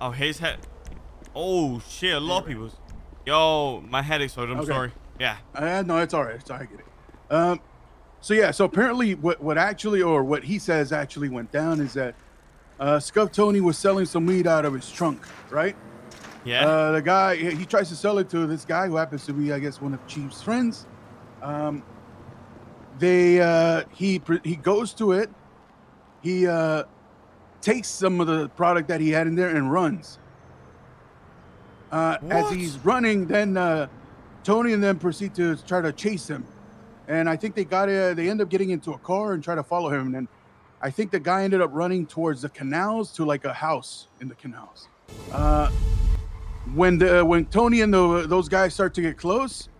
Oh, his head. Oh shit! A lot of people. Yo, my head exploded. I'm sorry. Yeah. No, it's all right. It's all right. I get it. So yeah, so apparently what he says actually went down is that Scuff Tony was selling some weed out of his trunk, right? Yeah. The guy, he tries to sell it to this guy who happens to be, I guess, one of Chief's friends. He goes to it. He takes some of the product that he had in there and runs. As he's running, then Tony and them proceed to try to chase him. And I think they end up getting into a car and try to follow him. And I think the guy ended up running towards the canals to like a house in the canals. When Tony and those guys start to get close,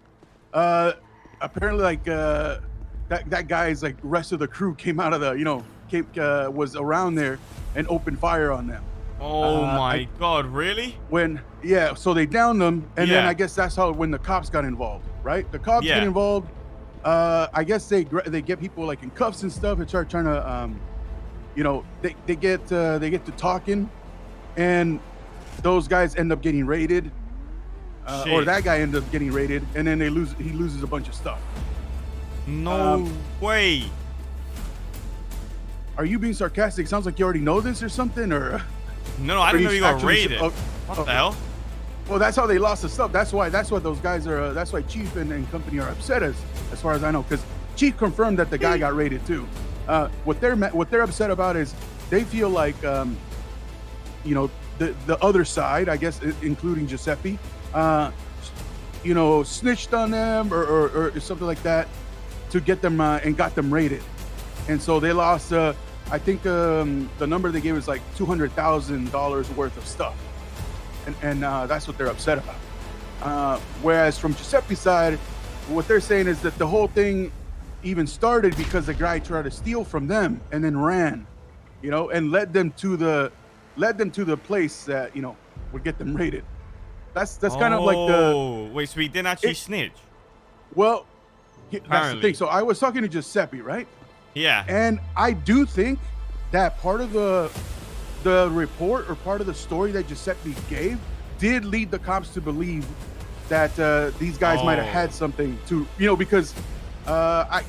apparently like that guy's like rest of the crew came out of the was around there and opened fire on them. Oh my God, really? So they downed them, and then I guess that's when the cops got involved, right? The cops get involved. I guess they get people like in cuffs and stuff and start trying to, they get to talking, and those guys end up getting raided, or that guy ends up getting raided, and then he loses a bunch of stuff. No way. Are you being sarcastic? Sounds like you already know this or something, or? No, I didn't know you got raided. What the hell? Well, that's how they lost the stuff. That's what those guys are. That's why Chief and company are upset, as far as I know, because Chief confirmed that the guy got raided too. What they're upset about is they feel like, the other side, I guess, including Giuseppe, snitched on them or something like that to get them and got them raided, and so they lost. I think the number they gave is like $200,000 worth of stuff, and that's what they're upset about. Whereas from Giuseppe's side, what they're saying is that the whole thing even started because the guy tried to steal from them and then ran, and led them to the place that would get them raided. That's kind of like the. Wait, so he didn't actually snitch? Well, that's the thing. So I was talking to Giuseppe, right? Yeah. And I do think that part of the report or part of the story that Giuseppe gave did lead the cops to believe that these guys might have had something to, because I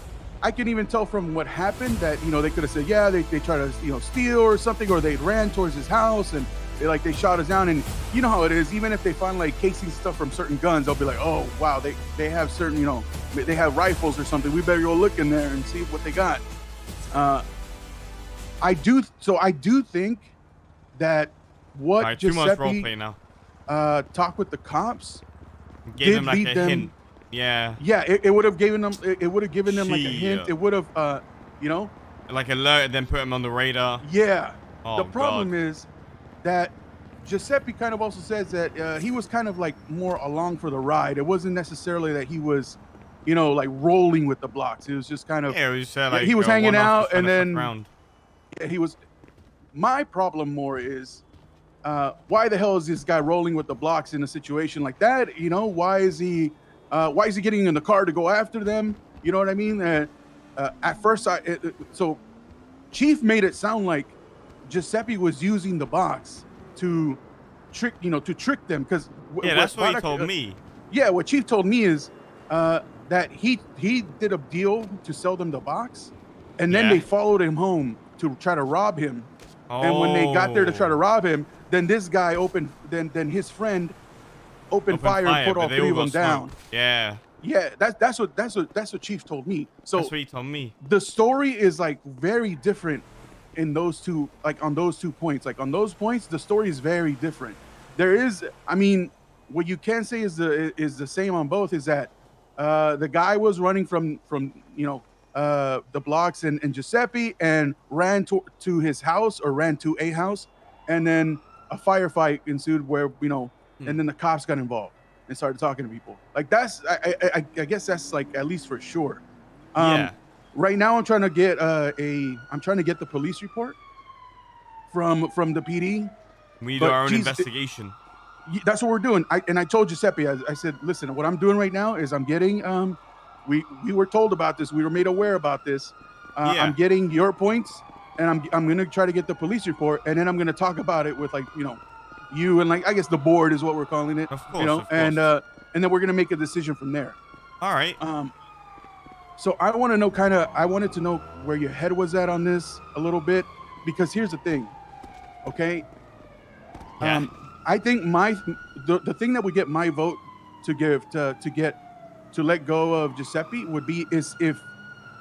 can even tell from what happened that, they could have said, yeah, they tried to, steal or something, or they ran towards his house and they shot us down. And you know how it is, even if they find like casing stuff from certain guns, they'll be like, oh, wow, they have certain, they have rifles or something. We better go look in there and see what they got. I do think that what right, Giuseppe talked with the cops gave them like a hint. Yeah. Yeah, it would have given them. It would have given them like a hint. It would have, like alert and then put them on the radar. Yeah. Oh, the problem is that Giuseppe kind of also says that he was kind of like more along for the ride. It wasn't necessarily that he was, like rolling with the blocks. It was just kind of. Yeah, he was hanging out, and then he was. My problem more is, why the hell is this guy rolling with the blocks in a situation like that? Why is he getting in the car to go after them? You know what I mean? At first, so Chief made it sound like Giuseppe was using the box to trick them, because that's what he told me. Yeah, what Chief told me is that he did a deal to sell them the box, and then they followed him home to try to rob him. And when they got there to try to rob him, then this guy then his friend opened fire and put all three of them down. Yeah. Yeah, that's what Chief told me. So that's what he told me. The story is like very different in those two, like on those 2 points. Like on those points, the story is very different. There is, what you can say is the same on both is that the guy was running from the blocks and Giuseppe and ran to his house, or ran to a house, and then a firefight ensued where and then the cops got involved and started talking to people. Like that's I guess that's like at least for sure. Right now I'm trying to get the police report from the PD. We do our own investigation. That's what we're doing. I told Giuseppe, I said, listen, what I'm doing right now is I'm getting we were told about this. We were made aware about this. I'm getting your points, and I'm going to try to get the police report, and then I'm going to talk about it with you and like I guess the board is what we're calling it. Of course, You know, of course. and then we're gonna make a decision from there. All right. So I want to know I wanted to know where your head was at on this a little bit, because here's the thing. Okay. Yeah. I think the thing that would get my vote to let go of Giuseppe would be is if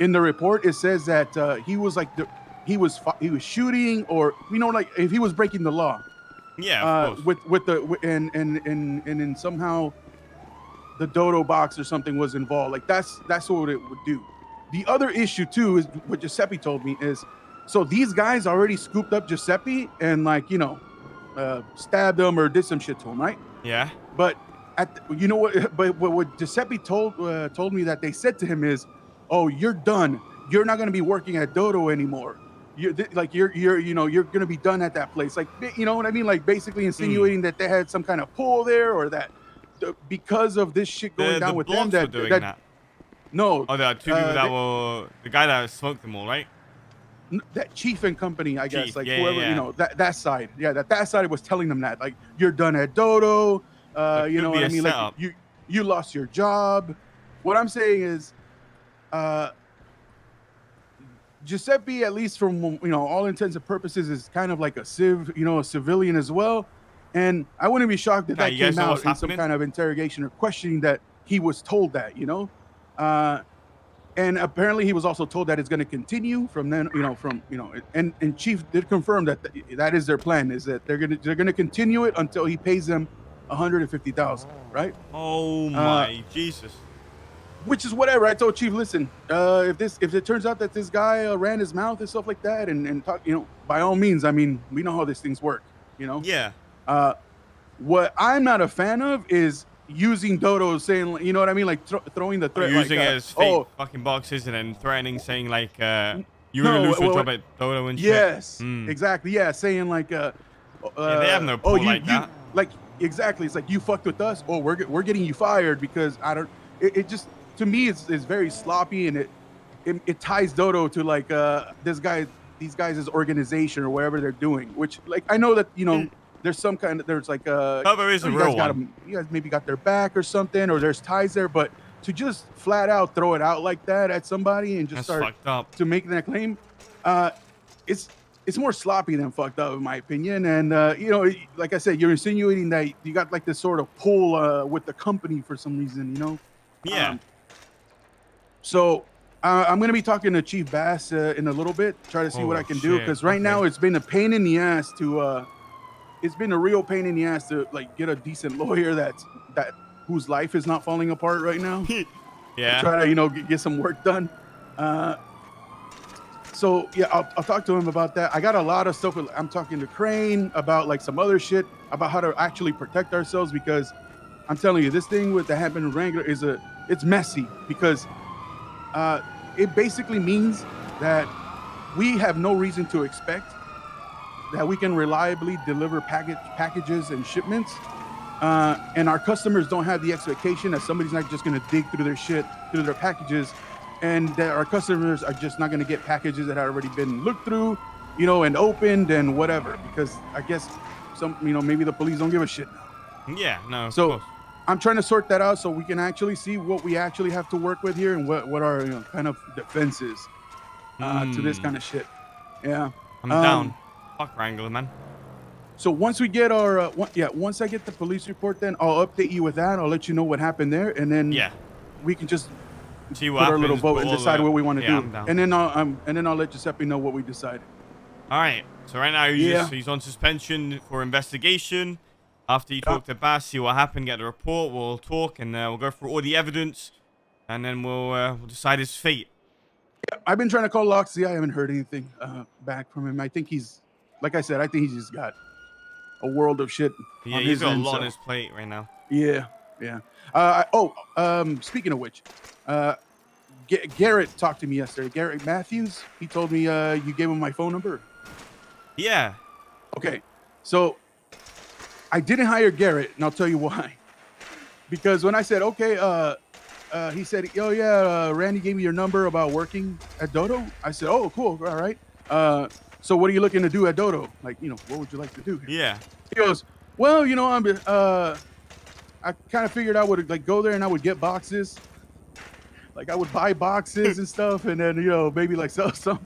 in the report it says that he was like he was shooting, or like if he was breaking the law. Yeah, of course. And then somehow the Dodo box or something was involved. Like that's what it would do. The other issue too is what Giuseppe told me is, so these guys already scooped up Giuseppe and like stabbed him or did some shit to him, right? Yeah. But what Giuseppe told me that they said to him is, "Oh, you're done. You're not going to be working at Dodo anymore. You're going to be done at that place." Like, you know what I mean? Like basically insinuating that they had some kind of pull there, or that because of this shit going down with them that. No. Oh, the two people that were the guy that smoked them all, right? That chief and company, I guess, like yeah, whoever, yeah. that side, that side was telling them that, like, you're done at Dodo. You know what I mean? Like you lost your job. What I'm saying is, Giuseppe, at least from all intents and purposes, is kind of like a civilian as well. And I wouldn't be shocked if that came out in some kind of interrogation or questioning that he was told that, and apparently he was also told that it's going to continue from then, and Chief did confirm that is their plan, is that they're going to continue it until he pays them $150,000, right? Oh my Jesus. Which is whatever. I told Chief, listen, if it turns out that this guy ran his mouth and stuff like that and talk, by all means, I mean, we know how these things work, Yeah. What I'm not a fan of is using Dodo, saying, you know what I mean, like throwing the threat, using it as fake fucking boxes and then threatening, saying like you're gonna lose your job at Dodo and shit. Yes, exactly. Yeah, saying like they have no pull like that. Like exactly, it's like you fucked with us. Oh, we're getting you fired because I don't. It just, to me, it's very sloppy, and it ties Dodo to like these guys' organization or whatever they're doing. Which, like, I know that there's like there is a real one. You guys maybe got their back or something, or there's ties there, but to just flat out throw it out like that at somebody and just start to make that claim, it's more sloppy than fucked up, in my opinion. And like I said, you're insinuating that you got like this sort of pull with the company for some reason, Yeah. So I'm going to be talking to Chief Bass in a little bit, try to see what I can do, because right now it's been a pain in the ass to it's been a real pain in the ass to like get a decent lawyer whose life is not falling apart right now. Yeah. Try to get some work done. So yeah, I'll talk to him about that. I got a lot of stuff. I'm talking to Crane about like some other shit about how to actually protect ourselves, because I'm telling you, this thing that happened in Wrangler it's messy, because it basically means that we have no reason to expect that we can reliably deliver packages and shipments, and our customers don't have the expectation that somebody's not just going to dig through their packages, and that our customers are just not going to get packages that have already been looked through, and opened and whatever, because I guess maybe the police don't give a shit now. Yeah, no. So I'm trying to sort that out so we can actually see what we actually have to work with here and what our kind of defense is to this kind of shit. Yeah. I'm down. Fuck Wrangler, man. So once we get our once I get the police report, then I'll update you with that. I'll let you know what happened there, and then we can just see put our little vote and decide what we want to do. And then I'll let Giuseppe know what we decided. All right. So right now he's on suspension for investigation. After you talk to Bass, see what happened, get the report, we'll talk, and we'll go through all the evidence, and then we'll decide his fate. Yeah, I've been trying to call Loxley. I haven't heard anything back from him. I think he's, like I said, he's just got a world of shit. Yeah, he's got a lot on his plate right now. Yeah. Speaking of which, Garrett talked to me yesterday. Garrett Matthews, he told me you gave him my phone number. Yeah. Okay, so I didn't hire Garrett, and I'll tell you why. Because when I said, okay, he said, oh, yeah, Randy gave me your number about working at Dodo. I said, oh, cool, all right. So what are you looking to do at Dodo? Like, what would you like to do? Yeah. He goes, Well, you know, I kind of figured I would like go there and I would get boxes. Like I would buy boxes and stuff, and then maybe like sell some.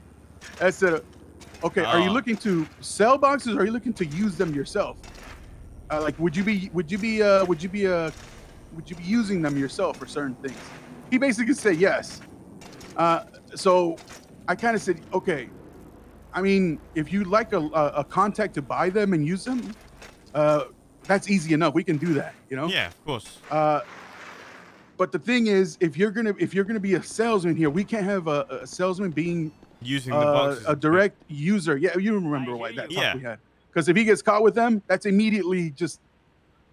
I said, okay, are you Oh, looking to sell boxes? Or are you looking to use them yourself? Like, would you be using them yourself for certain things? He basically said yes. So I kind of said, okay. I mean, if you'd like a contact to buy them and use them, that's easy enough. We can do that, yeah, of course. But the thing is, if you're gonna be a salesman here, we can't have a salesman being Using the boxes. a direct user. Yeah, you remember why that talk Yeah. we had? Because if he gets caught with them, that's immediately just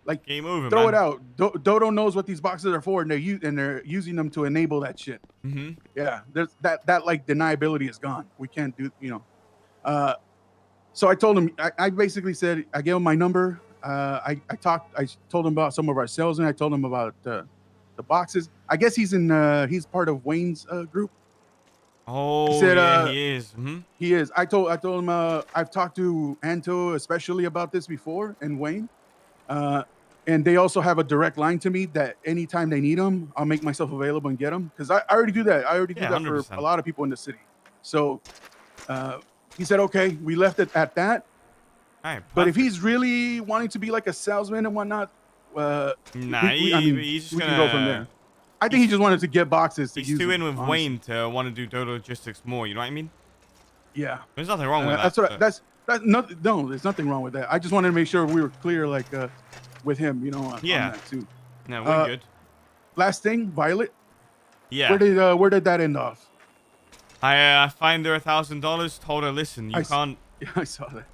like Game over, throw man. it out. Dodo knows what these boxes are for, and they're using them to enable that shit. Mm-hmm. Yeah, there's that like deniability is gone. We can't do So I told him. I basically said I gave him my number. I told him about some of our salesmen. I told him about the boxes. I guess he's part of Wayne's group. Oh, Said, yeah, he is. Mm-hmm. He is. I told him I've talked to Anto especially about this before and Wayne, and they also have a direct line to me that anytime they need them, I'll make myself available and get them because I already do that. I already do that 100%. for a lot of people in the city. So he said, okay, we left it at that. All right, But if he's really wanting to be like a salesman and whatnot, he's just we gonna can go from there. I think he just wanted to get boxes. He's too in with Wayne to want to do Dodo Logistics more. You know what I mean? Yeah. There's nothing wrong with that. That's not. No, there's nothing wrong with that. I just wanted to make sure we were clear, like with him, on that too. No, we're good. Last thing, Violet. Yeah. Where did that end off? I fined her $1,000. Told her, listen, you can't. Yeah, I saw that.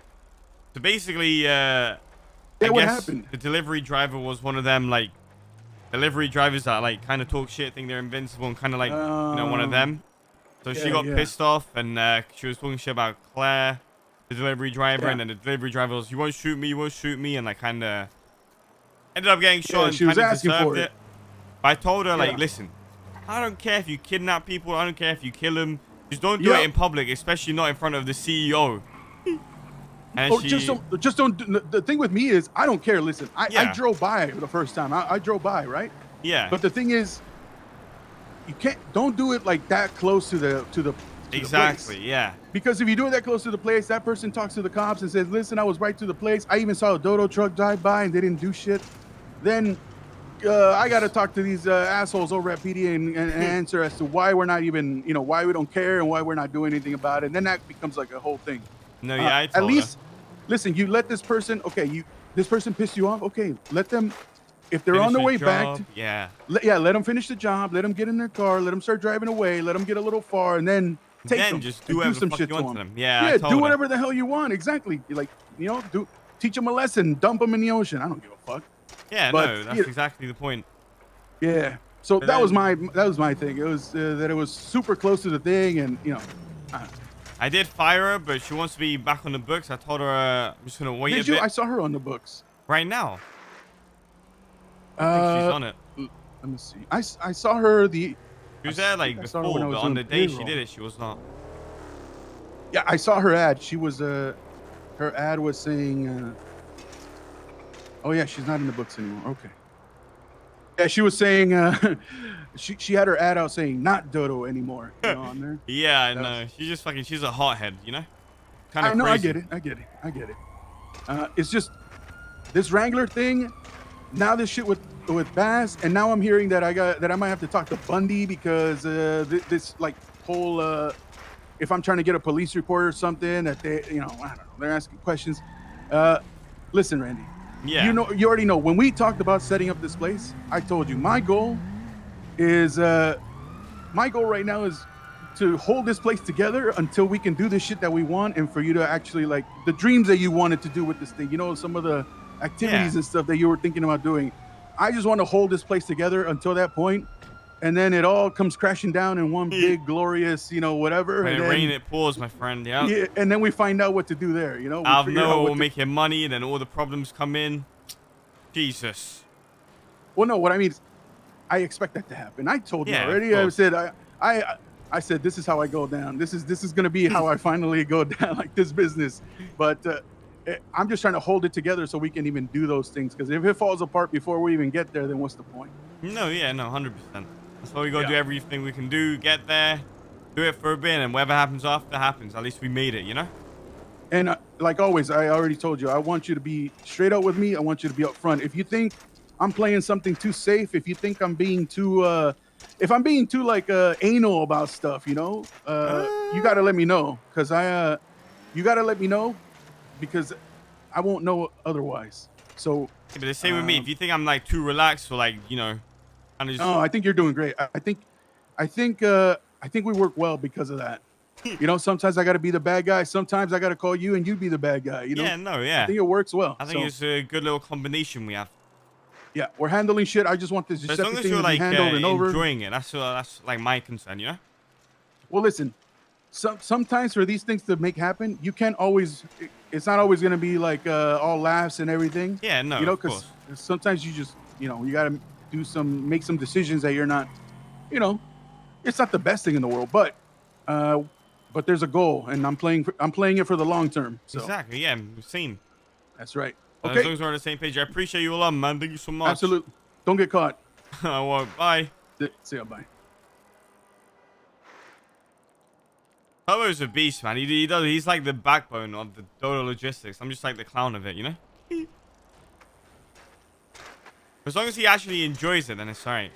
So basically, what happened? The delivery driver was one of them like delivery drivers that like kind of talk shit, think they're invincible, and kind of like one of them. So she got pissed off, and she was talking shit about Claire, the delivery driver, and then the delivery driver was, "You won't shoot me," and like kind of ended up getting shot. And she was asking for it. But I told her like, listen, I don't care if you kidnap people, I don't care if you kill them, just don't do it in public, especially not in front of the CEO. And just don't. The thing with me is, I don't care. Listen, I drove by the first time. I drove by, right? Yeah. But the thing is, don't do it like that close to the exactly. place. Yeah. Because if you do it that close to the place, that person talks to the cops and says, "Listen, I was right to the place. I even saw a Dodo truck drive by and they didn't do shit." Then I got to talk to these assholes over at PD and answer as to why we're not even, why we don't care and why we're not doing anything about it. And then that becomes like a whole thing. No, yeah, I told at least. Listen, you let this person, this person pissed you off. Okay, let them, if they're on their way back. Let them finish the job. Let them get in their car. Let them start driving away. Let them get a little far, and then take them. Just do some shit to them. Yeah, do whatever the hell you want. Exactly. Teach them a lesson. Dump them in the ocean. I don't give a fuck. Yeah, no, that's exactly the point. Yeah. So that was my thing. It was that it was super close to the thing, and I did fire her, but she wants to be back on the books. I told her I'm just gonna wait a bit. I saw her on the books right now. I think she's on it. Let me see. I saw her. She was there like before, but on the day she did it, she was not. Yeah, I saw her ad. She was her ad was saying. Oh yeah, she's not in the books anymore. Okay. Yeah, she was saying she had her ad out saying not Dodo anymore on there. Yeah, I know. She's a hothead, Kind of I know. crazy. I get it. It's just this Wrangler thing. Now this shit with Bass, and now I'm hearing that I might have to talk to Bundy because this like whole if I'm trying to get a police report or something that they I don't know, they're asking questions. Listen, Randy. Yeah. You already know when we talked about setting up this place, I told you my goal right now is to hold this place together until we can do the shit that we want, and for you to actually like the dreams that you wanted to do with this thing, some of the activities and stuff that you were thinking about doing. I just want to hold this place together until that point, and then it all comes crashing down in one big glorious, whatever. When and it then, rain, it pours, my friend. Yeah. And then we find out what to do there. Out of nowhere, we're making money, and then all the problems come in. Jesus. Well, no, what I mean is, I expect that to happen. I told you already. I said I said this is how I go down. This is gonna be how I finally go down like this business. But I'm just trying to hold it together so we can even do those things. Because if it falls apart before we even get there, then what's the point? No, yeah, no, 100%. That's why we gotta Yeah. do everything we can do. Get there, do it for a bit, and whatever happens after happens. At least we made it, you know. And like always, I already told you, I want you to be straight up with me. I want you to be upfront. If you think I'm playing something too safe, if you think I'm being too, if I'm being too like anal about stuff, you know, you got to let me know, because you got to let me know, because I won't know otherwise. So, yeah, but the same with me. If you think I'm like too relaxed or like, you know, kind of just... oh, I think you're doing great. I think we work well because of that. You know, sometimes I got to be the bad guy. Sometimes I got to call you and you be the bad guy. You know? Yeah, no, yeah. I think it works well. I think it's a good little combination we have. Yeah, we're handling shit. I just want this As long as thing you're to be like handled and over. enjoying it, that's like my concern, you know. Well, listen, sometimes for these things to make happen, you can't always. It's not always going to be like all laughs and everything. Yeah, no, you know, because sometimes you just, you know, you got to make some decisions that you're not, you know, it's not the best thing in the world, but there's a goal, and I'm playing it for the long term. So. Exactly, yeah, same. That's right. Okay. As long as we're on the same page, I appreciate you a lot, man. Thank you so much. Absolutely. Don't get caught. Well, bye. See ya, bye. Tobo's a beast, man. He's like the backbone of the DODO logistics. I'm just like the clown of it, you know? As long as he actually enjoys it, then it's alright.